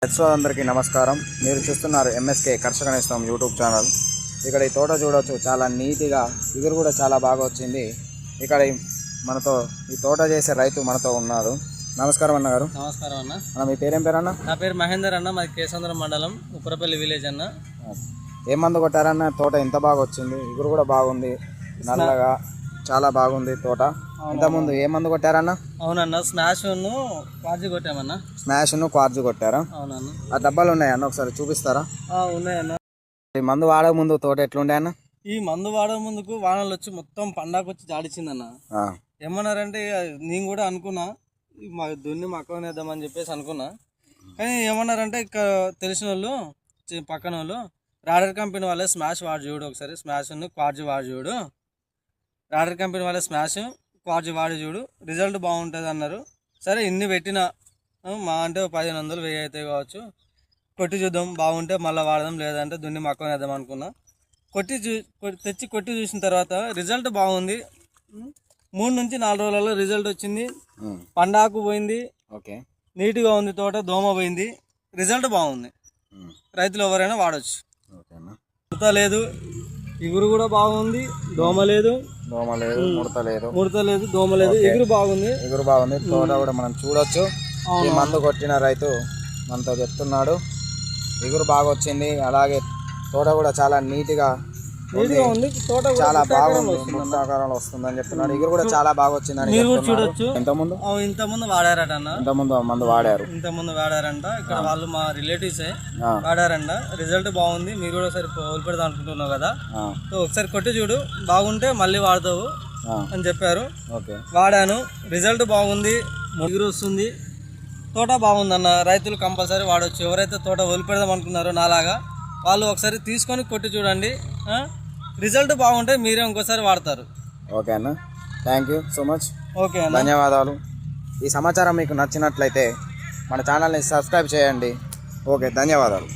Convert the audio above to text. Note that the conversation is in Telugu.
అందరికీ నమస్కారం. మీరు చూస్తున్నారు ఎంఎస్కే కర్షక నేస్తం యూట్యూబ్ ఛానల్. ఇక్కడ ఈ తోట చూడవచ్చు, చాలా నీట్గా ఇగురు కూడా చాలా బాగా వచ్చింది. ఇక్కడ మనతో ఈ తోట చేసే రైతు మనతో ఉన్నారు. నమస్కారం అన్నగారు. నమస్కారం అన్న. మీ పేరేం పేరు అన్న? నా పేరు మహేందర్ అన్న, మాది కేసంద్రం మండలం ఉప్పరపల్లి విలేజ్ అన్న. ఏ మందు కొట్టారన్న? తోట ఎంత బాగా వచ్చింది, ఇగురు కూడా బాగుంది, నల్లగా చాలా బాగుంది తోట. ఇంతకుముందు ఏ మందు కొట్టారన్న? అవునన్న, స్మాష్ క్వార్జీ కొట్టామన్న. స్మాష్ క్వార్జీ కొట్టారా? అవునన్న. ఆ డబ్బాలు ఉన్నాయన్న, ఒకసారి చూపిస్తారా? ఉన్నాయన్న. ఈ మందు వాడక ముందు తోట ఎట్లుండే అన్న? ఈ మందు వాడక ముందుకు వానలు వచ్చి మొత్తం పండాకు వచ్చి జాడిచ్చిందన్న. ఏమన్నారంటే నేను కూడా అనుకున్నా, మా దున్ని మక్కని వేద్దామని చెప్పేసి అనుకున్నా. కానీ ఏమన్నారంటే ఇక్కడ తెలిసిన వాళ్ళు పక్కన వాళ్ళు రాడర్ కంపెనీ వాళ్ళే స్మాష్ వాడి చూడు, ఒకసారి స్మాష్ క్వార్జీ వాడి చూడు, రాడర్ కంపెనీ వాళ్ళే స్మాష్ క్వార్జీ వాడి చూడు, రిజల్ట్ బాగుంటుంది అన్నారు. సరే ఇన్ని పెట్టిన మా అంటే 1500 1000 అవుతాయి కావచ్చు, కొట్టి చూద్దాం, బాగుంటే మళ్ళీ వాడదాం, లేదంటే దున్ని మక్కని వేద్దాం అనుకున్నా. తెచ్చి కొట్టి చూసిన తర్వాత రిజల్ట్ బాగుంది. 3 నుంచి 4 రోజులలో రిజల్ట్ వచ్చింది. పండాకు పోయింది, నీట్గా ఉంది తోట, దోమ పోయింది, రిజల్ట్ బాగుంది. రైతులు ఎవరైనా వాడచ్చు. ముడత లేదు, ఇగురు కూడా బాగుంది, దోమ లేదు, ముడత లేదు, దోమ లేదు, ఇగురు బాగుంది. తోట కూడా మనం చూడొచ్చు. ఈ మందు కొట్టిన రైతు మనతో చెప్తున్నాడు, ఇగురు బాగా వచ్చింది. అలాగే తోట కూడా చాలా నీట్గా ఉంది, తోట చాలా బాగుంది, ఆకారంలో వస్తుందని చెప్తున్నాడు. ఇగురు కూడా చాలా బాగా వచ్చిందని మీరు చూడొచ్చు. ఇంతకుముందు వాడారట అన్న, మందు వాడారు, ఇంతకుముందు వాడారంట. ఇక్కడ వాళ్ళు మా రిలేటివ్సే వాడారంట. రిజల్ట్ బాగుంది. మీరు కూడా ఒకసారి వదిలిపెడదాం అనుకుంటున్నావు కదా, సో ఒకసారి కొట్టి చూడు, బాగుంటే మళ్ళీ వాడతావు అని చెప్పారు. వాడాను, రిజల్ట్ బాగుంది, ఇగురు వస్తుంది, తోట బాగుందన్న. రైతులు కంపల్సరీ వాడచ్చు. ఎవరైతే తోట వదిలిపెడదాం అనుకున్నారో నాలాగా, వాళ్ళు ఒకసారి తీసుకొని కొట్టి చూడండి, రిజల్ట్ బాగుంటే మీరే ఇంకోసారి వాడతారు. ఓకే అన్న, thank you so much. Okay అన్న, ధన్యవాదాలు. ఈ సమాచారం మీకు నచ్చినట్లయితే మన ఛానల్ని సబ్స్క్రైబ్ చేయండి. ఓకే, ధన్యవాదాలు.